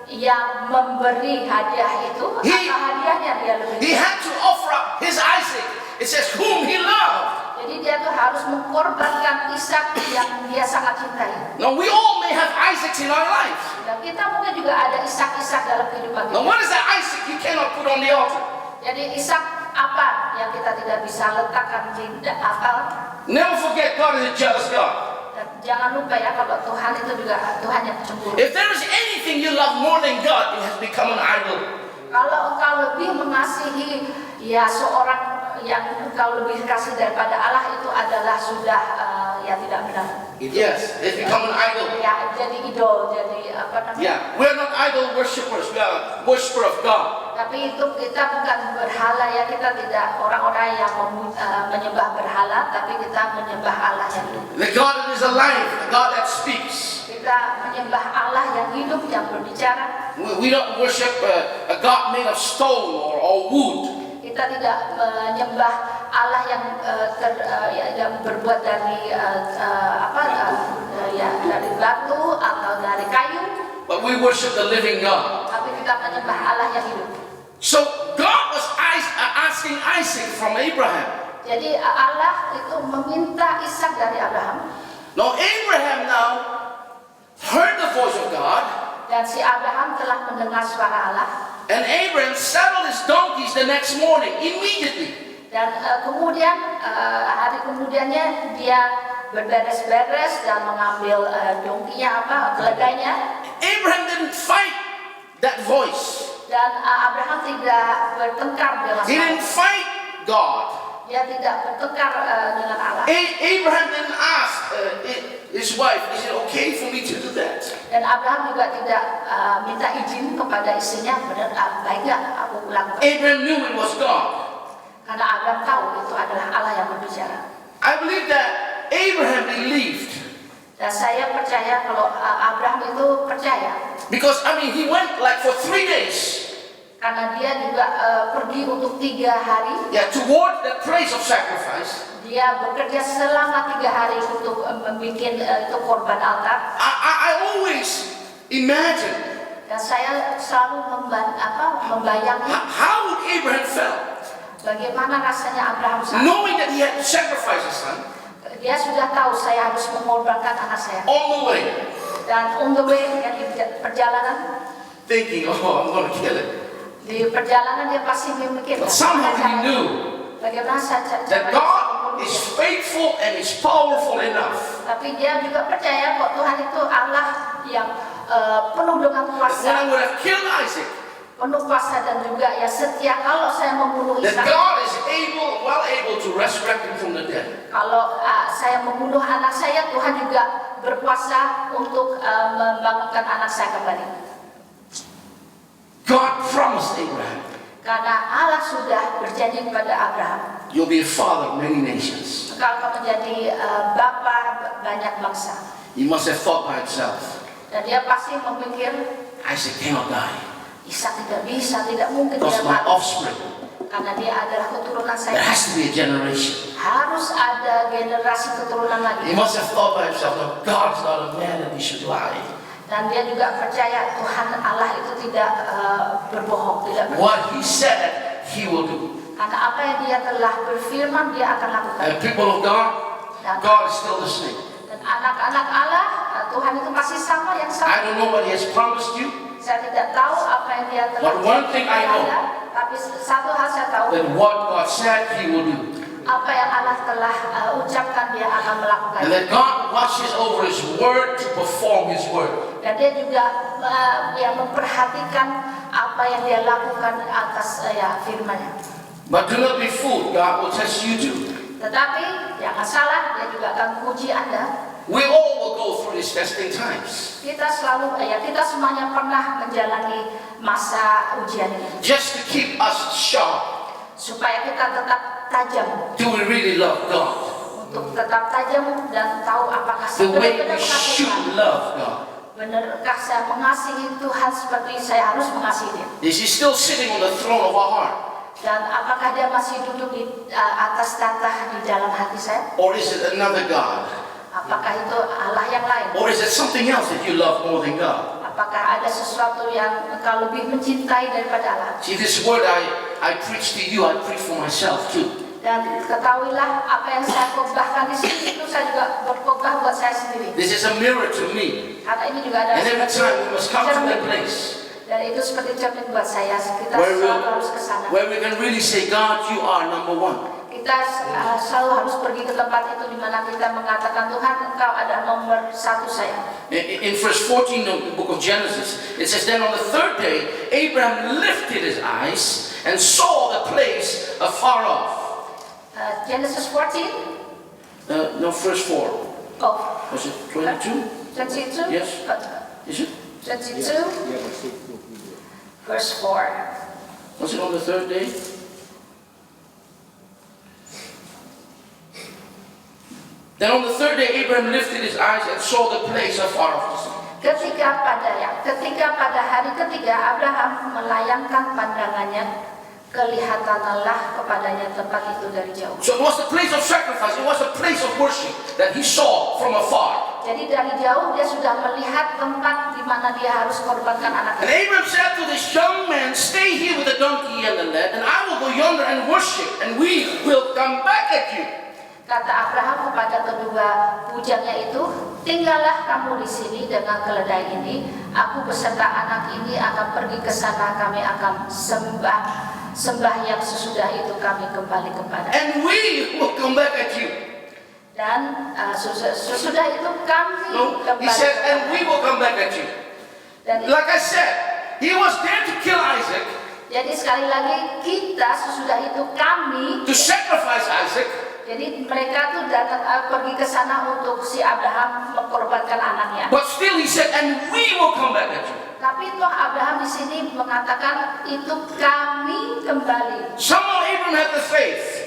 yang memberi hadiah itu, atau hadiahnya dia lebih? He had to offer up his Isaac. It says whom he loved. Jadi dia tuh harus mengkorbankan Ishak yang dia sangat cintai. Now we all may have Isaacs in our lives. Dan kita mungkin juga ada Ishak dalam kehidupan Now kita. what is that Isaac you cannot put on the altar? Jadi Ishak apa yang kita tidak bisa letakkan di altar? Never forget God is a jealous God. Dan jangan lupa ya, kalau Tuhan itu juga Tuhan yang cemburu. If there is anything you love more than God, it has become an idol. Kalau engkau lebih mengasihi seorang yang engkau lebih kasih daripada Allah, itu adalah sudah tidak benar. Yes, it's become an idol. Ya, jadi idol, jadi apa namanya? Yeah, we are not idol worshippers. We are worshiper of God. Tapi itu kita bukan berhala ya, kita tidak orang-orang yang menyembah berhala, tapi kita menyembah Allah yang hidup. The God that is alive, the God that speaks. Kita menyembah Allah yang hidup, yang berbicara. We don't worship a God made of stone or wood. Kita tidak menyembah Allah yang berbuat dari dari batu atau dari kayu. But we worship the living God. Tapi kita menyembah Allah yang hidup. So God was asking Isaac from Abraham. Jadi Allah itu meminta Ishak dari Abraham. Now Abraham heard the voice of God. Dan si Abraham telah mendengar suara Allah. And Abraham saddled his donkeys the next morning, immediately. Dan kemudian hari kemudiannya dia berberes-beres dan mengambil keledainya. Abraham didn't fight that voice. Dan Abraham tidak bertengkar dengan He didn't fight God. Dia tidak bertengkar dengan Allah. Abraham didn't ask his wife, is it okay for me to do that? Dan Abraham juga tidak minta izin kepada istrinya, benar baik nggak aku lakukan? Abraham knew it was God. Karena Abraham tahu itu adalah Allah yang berbicara. I believe that Abraham believed. Dan saya percaya kalau Abraham itu percaya. Because he went like for 3 days. Karena dia juga pergi untuk 3 hari. Yeah, toward the place of sacrifice. Dia bekerja selama 3 hari untuk membuat itu korban altar. I always imagine. Dan saya selalu membayangkan. How would Abraham felt? Bagaimana rasanya Abraham saat knowing that he had to sacrifice his son. Dia sudah tahu saya harus mengorbankan anak saya. On the way. Dan on the way, di perjalanan. Thinking, I'm going to kill it. Di perjalanan dia pasti memikirkan. Somehow he knew bagaimana that God is faithful and is powerful enough. Tapi dia juga percaya kok Tuhan itu Allah yang penuh dengan kuasa. When I would have killed Isaac, penuh kuasa dan juga ya setia kalau saya membunuh that Ishak. God is well able to resurrect him from the dead. Kalau saya membunuh anak saya, Tuhan juga berkuasa untuk membangunkan anak saya kembali. God promised Abraham. Karena Allah sudah berjanji kepada Abraham. You'll be a father of many nations. Engkau akan menjadi bapa banyak bangsa. He must have thought by himself. Dan dia pasti memikir Isaac cannot die. Ishak tidak bisa, tidak mungkin Because dia my mati. offspring. Karena dia adalah keturunan There saya. has to be a generation. Harus ada generasi keturunan lagi. He must have thought by himself, no, God's not a man that he should lie. Dan dia juga percaya Tuhan Allah itu tidak berbohong, tidak berbohong. What he said, he will do. Karena apa yang dia telah berfirman, dia akan lakukan. And people of God, God is still the same. Dan anak-anak Allah, Tuhan itu masih sama yang I sama. don't know what he has promised you, Saya tidak tahu apa yang dia telah but one thing I know, tapi satu hal saya tahu, that what God said, he will do. apa yang Allah telah ucapkan dia akan melakukan. And that God watches over his word to perform his word. Dan dia juga yang memperhatikan apa yang dia lakukan atas firman-Nya. But do not be fooled, God will test you too. Tetapi jangan salah, dia juga akan menguji Anda. We all will go through these testing times. Kita semuanya pernah menjalani masa ujian ini. Just to keep us sharp. Supaya kita tetap tajam. Do we really love God? Untuk tetap tajam dan tahu apakah The way benar-benar we should mengasihi. love God. Benarkah saya mengasihi Tuhan seperti saya harus mengasihi Dia? Is he still sitting on the throne of our heart? Dan apakah Dia masih duduk di atas tahta di dalam hati saya? Or is it another God? Apakah itu Allah yang lain? Or is it something else that you love more than God? Apakah ada sesuatu yang engkau lebih mencintai daripada Allah? See, this word I preach to you, I preach for myself too. Dan ketahuilah apa yang saya khotbahkan di sini itu saya juga berkhotbah buat saya sendiri. This is a mirror to me. Karena ini juga ada And every time we must come to that cermin. place Dan itu seperti cermin buat saya. Kita where selalu harus ke sana. we can really say, God, you are number one. Kita selalu harus pergi ke tempat itu di mana kita mengatakan, Tuhan, Engkau ada nomor satu saya. In verse 14 of the book of Genesis, it says, then on the third day, Abraham lifted his eyes and saw the place afar off. Genesis 14? No, verse 4. Oh, Was it 22? 22? Yes. Is it? 22, verse 4. Was it on the third day? Then on the third day, Abraham lifted his eyes and saw the place afar off. Ketika pada hari ketiga Abraham melayangkan pandangannya, kelihatanlah kepadanya tempat itu dari jauh. So it was the place of sacrifice. It was a place of worship that he saw from afar. Jadi dari jauh dia sudah melihat tempat di mana dia harus korbankan And anaknya. Abraham said to this young man, "Stay here with the donkey and the lad, and I will go yonder and worship, and we will come back at you." Kata Abraham kepada kedua bujangnya itu, tinggallah kamu di sini dengan keledai ini. Aku beserta anak ini akan pergi ke sana. Kami akan sembahyang sesudah itu kami kembali kepada. And we will come back at you. Dan sesudah itu kami No, he kembali. said, and we will come back at you. Dan Like I said, he was there to kill Isaac, jadi sekali lagi kita sesudah itu kami. to sacrifice Isaac. Jadi mereka tuh datang pergi ke sana untuk si Abraham mengkorbankan anaknya. But still he said, and we will come back at you. Tapi toh Abraham di sini mengatakan itu kami kembali. Somehow Abraham had the faith.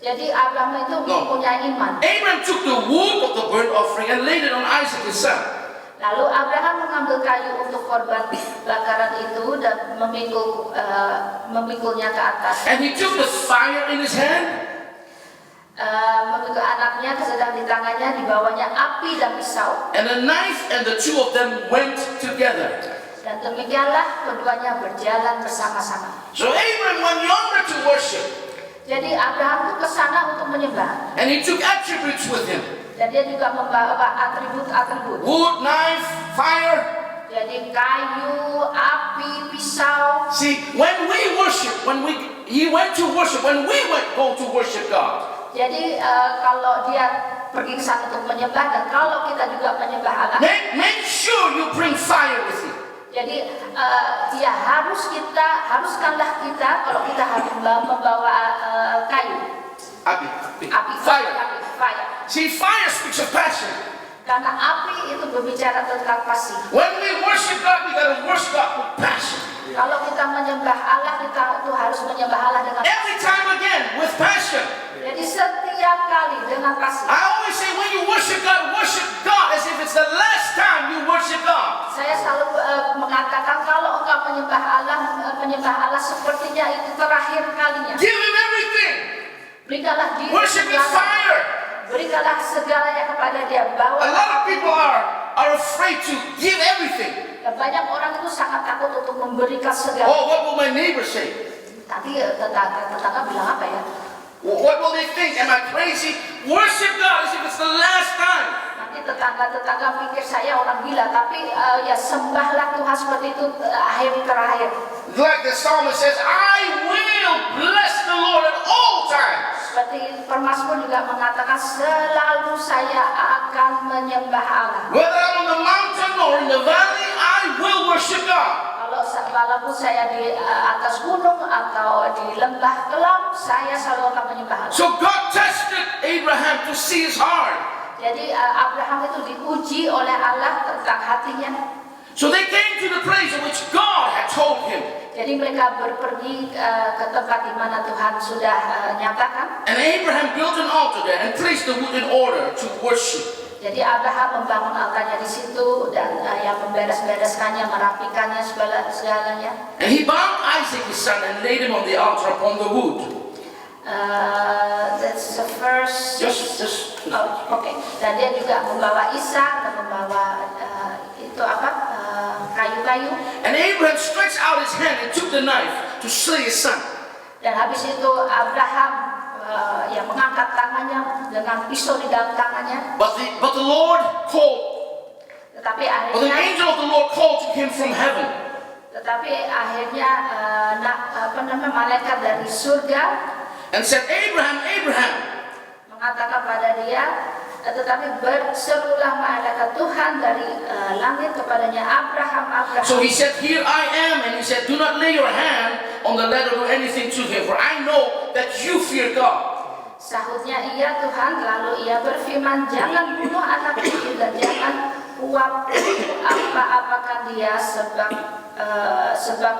Jadi Abraham itu mempunyai iman. Abraham took the wood of the burnt offering and laid it on Isaac his son. Lalu Abraham mengambil kayu untuk korban bakaran itu dan memikulnya ke atas. And he took the fire in his hand. Memikul anaknya, sedang di tangannya dibawanya api dan pisau. And a knife, and the two of them went together. Dan demikianlah keduanya berjalan bersama-sama. So Abraham went yonder to worship. Jadi Abraham itu ke sana untuk menyembah. And he took attributes with him. Dan dia juga membawa atribut-atribut. Wood, knife, fire. Jadi kayu, api, pisau. See, when we worship, he went to worship, when we go to worship God. Jadi kalau dia pergi ke sana untuk menyembah dan kalau kita juga menyembah Allah. Make sure you bring fire with you. Jadi dia haruskanlah kita kalau kita harus membawa kayu. Api. Fire. See, fire speaks of passion. Karena api itu berbicara tentang passion. When we worship God, we gotta worship God with passion. Kalau kita menyembah Allah, kita itu harus menyembah Allah dengan Every time again, with passion. Jadi setiap kali dengan passion. I always say, when you worship God as if it's the last time you worship God. Saya selalu mengatakan kalau engkau menyembah Allah sepertinya itu terakhir kalinya. Give Him everything. Berikanlah diri. Worship with fire. Berikanlah segalanya kepada Dia. A lot of people are afraid to give everything. Dan banyak orang itu sangat takut untuk memberikan segalanya. Oh, what will my neighbor say? Tapi tetangga bilang apa ya? What will they think? Am I crazy? Worship God as if it's the last time. Nanti tetangga pikir saya orang gila. Tapi ya sembahlah Tuhan seperti itu akhir terakhir. Like the psalmist says, I will bless the Lord at all times. Seperti Permazmur juga mengatakan selalu saya akan menyembah Allah. Whether I'm on the mountain or in the valley, I will worship God. Walaupun saya di atas gunung atau di lembah kelam, saya selalu akan menyembah Allah. So God tested Abraham to see his heart. Jadi Abraham itu diuji oleh Allah tentang hatinya. So they came to the place in which God had told him. Jadi mereka pergi ke tempat di mana Tuhan sudah nyatakan. And Abraham built an altar there and placed the wood in order to worship. Jadi Abraham membangun altarnya di situ dan yang memberes-bereskannya, merapikannya segalanya. And he bound Isaac his son and laid him on the altar upon the wood. That's the first. Just. Oh, okay. Dan dia juga membawa Ishak dan membawa kayu-kayu. And Abraham stretched out his hand and took the knife to slay his son. Dan habis itu Abraham mengangkat tangannya dengan pisau di dalam tangannya. But the Lord called. Tetapi But the akhirnya. angel of the Lord called to him from heaven. Tetapi akhirnya malaikat dari surga And said, Abraham, Abraham. mengatakan pada dia, tetapi berserulah malaikat Tuhan dari langit kepadanya, Abraham, Abraham. So he said, here I am. And he said, do not lay your hand on the lad or do anything to him, for I know that you fear God. Sahutnya, iya Tuhan. Lalu ia berfirman, jangan bunuh anak itu dan jangan apa-apakan dia sebab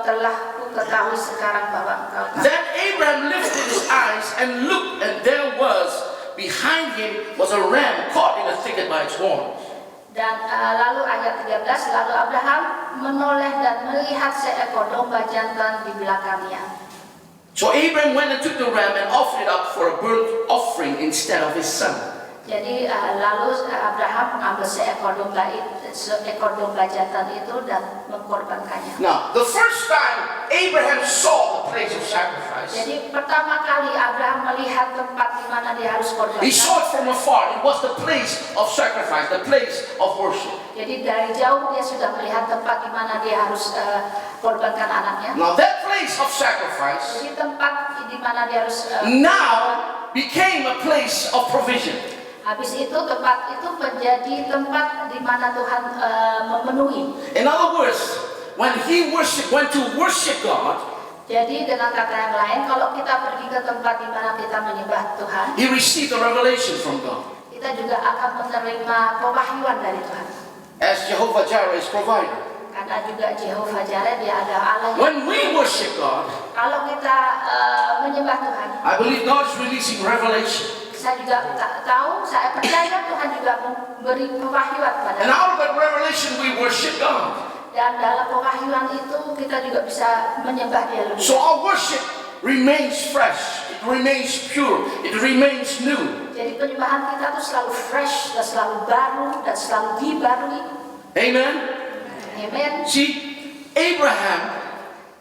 telah ketahui sekarang bahwa engkau tahu. Then Abraham lifted his eyes and looked, and there was behind him was a ram caught in a thicket by its horns. Dan lalu ayat 13, lalu Abraham menoleh dan melihat seekor domba jantan di belakangnya. So Abraham went and took the ram and offered it up for a burnt offering instead of his son. Jadi lalu Abraham mengambil seekor domba jantan itu dan mengkorbankannya. Now, the first time Abraham saw the place of sacrifice, Jadi pertama kali Abraham melihat tempat di mana dia harus korbankan. he saw it from afar. It was the place of sacrifice, the place of worship. Jadi dari jauh dia sudah melihat tempat di mana dia harus korbankan anaknya. Now, that place of sacrifice Jadi tempat di mana dia harus now became a place of provision. habis itu tempat itu menjadi tempat di mana Tuhan memenuhi. In other words, when he went to worship God, Jadi dengan kata yang lain, kalau kita pergi ke tempat di mana kita menyembah Tuhan, he received a revelation from God kita juga akan menerima pewahyuan dari Tuhan. as Jehovah Jireh is provider. Karena juga Jehovah Jireh dia ada Allah. When we worship God, Kalau kita menyembah Tuhan, I believe God is releasing revelation. saya juga tahu, saya percaya Tuhan juga memberi pewahyuan kepada And kita. out of that revelation, we worship God. Dan dalam pewahyuan itu kita juga bisa menyembah Dia lebih. So our worship remains fresh, it remains pure, it remains new. Jadi penyembahan kita tuh selalu fresh dan selalu baru dan selalu dibarui. Amen? Amen. See, Abraham,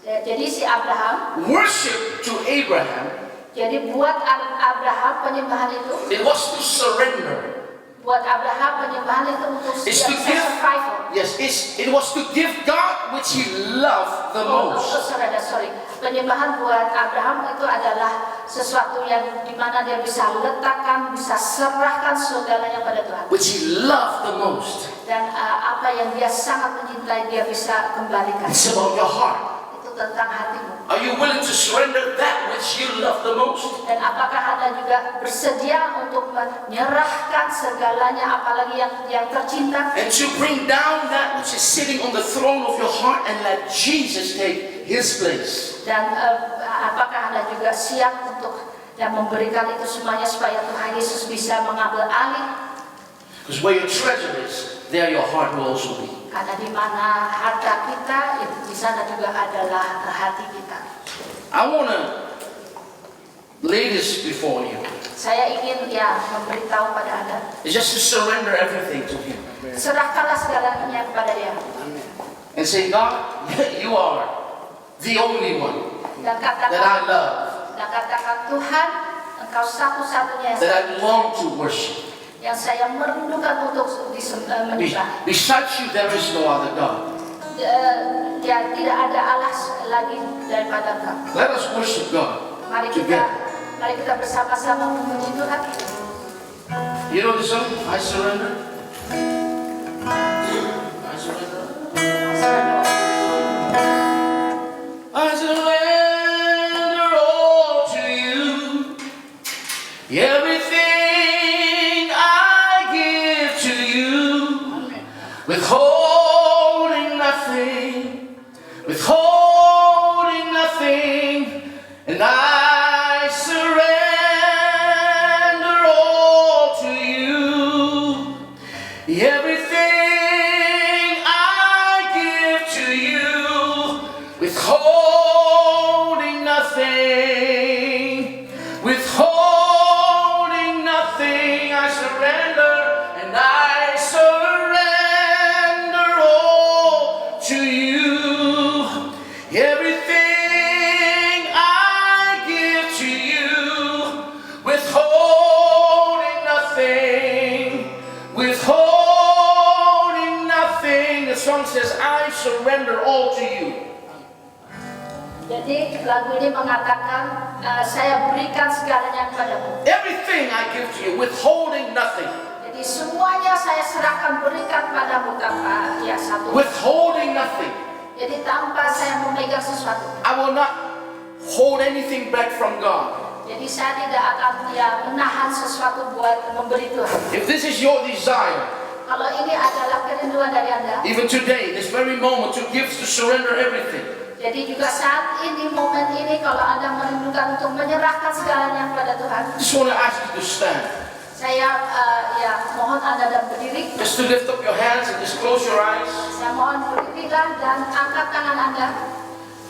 Jadi si Abraham, worship to Abraham, jadi buat Abraham penyembahan itu, it was to surrender. buat Abraham penyembahan itu untuk It's to give, survival. yes, it was to give God which he loved the most. Sorry. Penyembahan buat Abraham itu adalah sesuatu yang dimana dia bisa letakkan, bisa serahkan segalanya pada Tuhan. Which he loved the most. Dan apa yang dia sangat mencintai dia bisa kembalikan. It's about your heart. Itu tentang hatimu. Are you willing to surrender that which you love the most? Dan apakah Anda juga bersedia untuk menyerahkan segalanya, apalagi yang tercinta, And to bring down that which is sitting on the throne of your heart and let Jesus take his place. dan apakah Anda juga siap untuk memberikan itu semuanya supaya Tuhan Yesus bisa mengambil alih? Because where your treasure is, there your heart will also be. Karena di mana harta kita, itu di sana juga adalah hati kita. I want to lay this before you. Saya ingin memberitahu pada Anda, It's just to surrender everything to him. serahkanlah segalanya kepada Dia. And say, God, you are the only one Dan that I katakan, love, Tuhan, Engkau satu-satunya that I long to worship. yang saya merindukan untuk menyembah. Besides you, there is no other God. Tidak ada Allah lagi daripada Engkau. Let us worship God together. Mari kita bersama-sama memuji Tuhan. You know the song? I surrender. I surrender. I surrender all to you. Everything I give to you. Withholding nothing. Withholding nothing. And I surrender all to you. Everything I give to you, withholding nothing, withholding nothing, I surrender and I surrender all to you. Everything I give to you, withholding nothing, withholding nothing. The song says, I surrender all to you. Jadi lagu ini mengatakan saya berikan segalanya kepadamu. Everything I give to you, withholding nothing. Jadi semuanya saya serahkan, berikan padamu tanpa satu. Withholding nothing. Jadi tanpa saya memegang sesuatu. I will not hold anything back from God. Jadi saya tidak akan menahan sesuatu buat memberi Tuhan. If this is your desire, Kalau ini adalah kerinduan dari Anda, even today, this very moment, to give, to surrender everything. Jadi juga saat ini, momen ini, kalau Anda merindukan untuk menyerahkan segalanya kepada Tuhan, I just want to ask you to stand. saya mohon Anda dan berdiri. Just to lift up your hands and just close your eyes. Saya mohon berdirilah dan angkat tangan Anda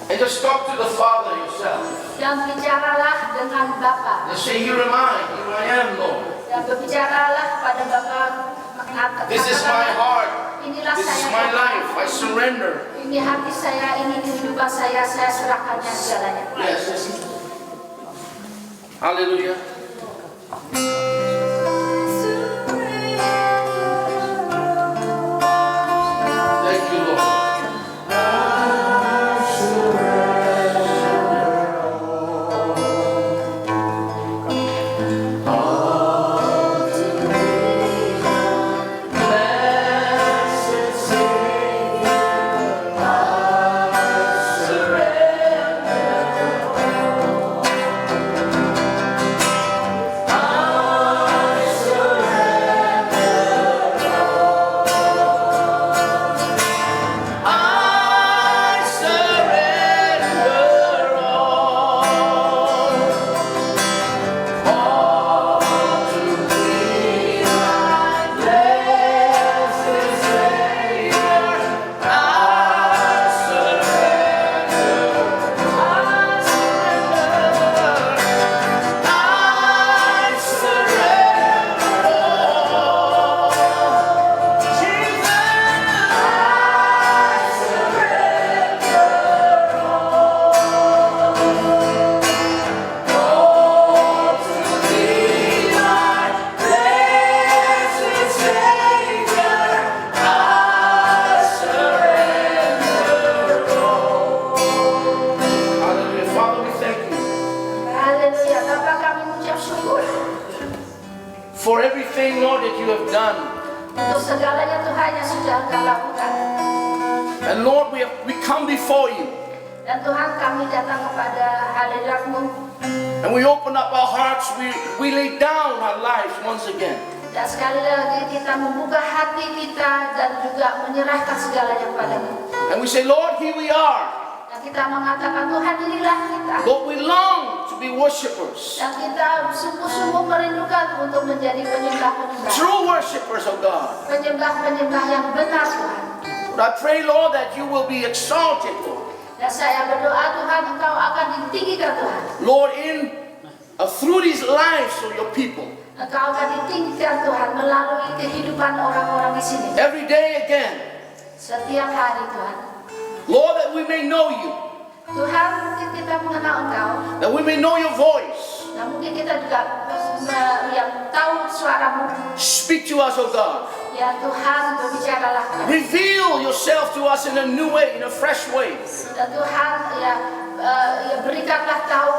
And just talk to the Father yourself. dan bicaralah dengan Bapa. And say, here I am, Lord. Dan berbicaralah kepada Bapa. This is my heart. Inilah This is saya, my Bapa. life. I surrender. Ini hati saya, ini kehidupan saya serahkannya segalanya. Yes. Hallelujah. Thank you, Lord. I surrender all to Thee, my blessed Savior. I surrender all. Jesus. Hallelujah. Father, we thank you Haleluya. Bapa, kami mengucap syukur for everything, Lord, that you have done. untuk segalanya Tuhan yang sudah Engkau lakukan. And Lord, we come before you Dan Tuhan, kami datang kepada hadirat-Mu and we open up our hearts. We lay down our lives once again. dan sekali lagi kita membuka hati kita dan juga menyerahkan segalanya kepada-Mu. And we say, Lord, here we are. Dan kita mengatakan, Tuhan, inilah kita. Lord, we long to be worshipers. Dan kita sungguh-sungguh merindukan untuk menjadi penyembah-penyembah. True worshipers of God. Penyembah-penyembah yang benar, Tuhan. But I pray, Lord, that you will be exalted, Lord. Dan saya berdoa, Tuhan, Engkau akan ditinggikan, Tuhan. Lord, through these lives of your people. Engkau akan ditinggikan, Tuhan, melalui kehidupan orang-orang di sini. Every day again. Setiap hari, Tuhan. Lord, that we may know you. Tuhan, mungkin kita mengenal Engkau. That we may know your voice. Dan mungkin kita juga yang tahu suara-Mu. Speak to us, oh God. Ya Tuhan, berbicaralah kepada kami. Reveal yourself to us in a new way, in a fresh way. Dan Tuhan, ya berikanlah tahu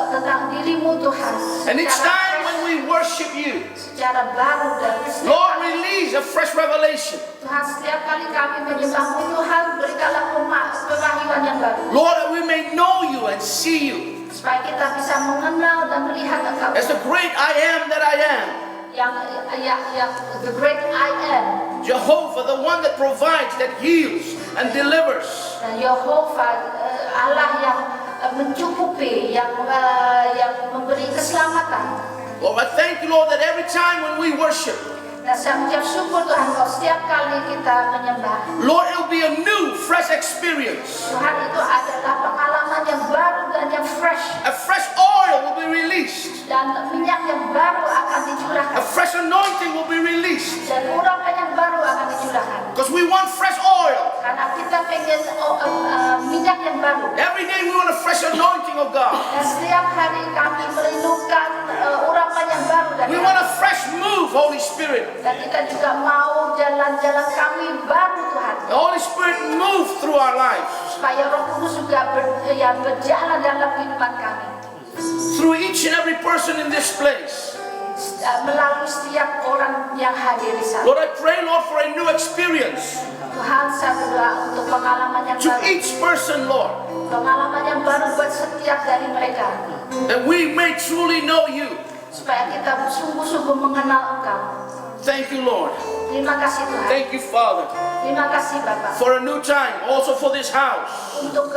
tentang diri-Mu, Tuhan. And each time when we worship you, Secara baru dan setiap Lord, kali, release a fresh revelation. Tuhan, setiap kali kami menyembah-Mu, Tuhan, berikanlah pemahaman yang baru. Lord, that we may know you and see you Supaya kita bisa mengenal dan melihat Engkau. as the great I am that I am. Yang the great I am. Jehovah, the one that provides, that heals and delivers. Dan Yehova, Allah yang mencukupi, yang memberi keselamatan. Lord, I thank you, Lord, that every time when we worship, Dan saya mengucap syukur Tuhan, kalau setiap kali kita menyembah, Lord, it will be a new, fresh experience. Tuhan, itu adalah pengalaman yang baru dan yang fresh. A fresh oil will be released. Dan minyak yang baru akan A dicurahkan. fresh anointing will be released. Dan urapan yang baru akan dicurahkan. Because we want fresh oil. Karena kita pengen minyak yang baru. Every day we want a fresh anointing of God. Dan setiap hari kami merindukan urapan yang baru dari We want a fresh move, Holy Spirit. Dan kita juga mau jalan-jalan kami baru, Tuhan. The Holy Spirit move through our lives. Supaya Roh Kudus juga berjalan dalam kehidupan kami. Through each and every person in this place. Melalui setiap orang yang hadir di sana. Lord, I pray, Lord, for a new experience. Tuhan, saya berdoa untuk pengalaman yang To baru. each person, Lord. Pengalaman yang baru buat setiap dari mereka. That we may truly know you. Supaya kita sungguh-sungguh mengenal Engkau. Thank you, Lord. Terima kasih Tuhan. Thank you, Father. Terima kasih Bapak for a new time, also for this house. untuk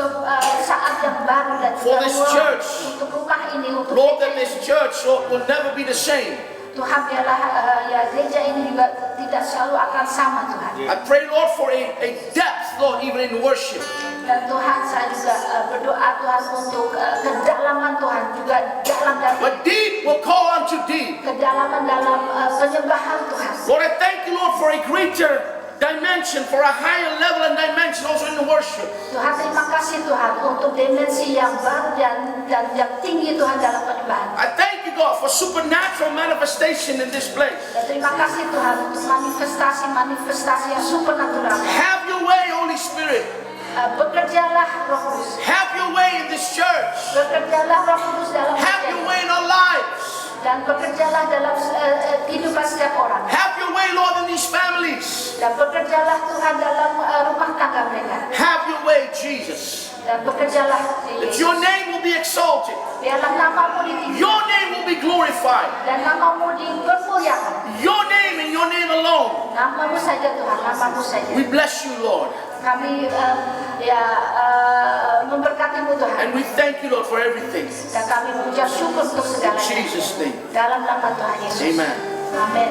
saat yang baru dan For juga this ruang church. untuk rumah ini, untuk Lord, gereja that this ini. church, Lord, will never be the same. Tuhan biarlah ya gereja ini juga tidak selalu akan sama Tuhan. I pray, Lord, for a depth, Lord, even in worship. Dan Tuhan saya juga berdoa Tuhan untuk kedalaman Tuhan juga dalam dari But deep will call unto deep. kedalaman dalam penyembahan Tuhan. Lord, I thank you, Lord, for a greater dimension, for a higher level and dimension also in the worship. Tuhan terima kasih Tuhan untuk dimensi yang baru dan yang tinggi Tuhan dalam penyembahan. I thank you, God, for supernatural manifestation in this place. Dan terima kasih Tuhan untuk manifestasi yang supernatural. Have your way, Holy Spirit. Bekerjalah Roh Kudus. Have your way in this church. Bekerjalah Roh Kudus dalam Have gereja your ini. way in our lives. Dan bekerjalah dalam kehidupan setiap orang. Have your way, Lord, in these families. Dan bekerjalah Tuhan dalam rumah tangga mereka. Have your way, Jesus. Dan bekerjalah That your name will be exalted. biarlah namamu ditinggikan Your name will be glorified. dan namamu dipermuliakan. Your name and your name alone. Namamu saja Tuhan, namamu saja. We bless you, Lord. Kami memberkatimu Tuhan. And we thank you, Lord, for everything. Dan kami mengucap syukur untuk In segalanya. Jesus' name. Dalam nama Tuhan Yesus. Amen. Amin.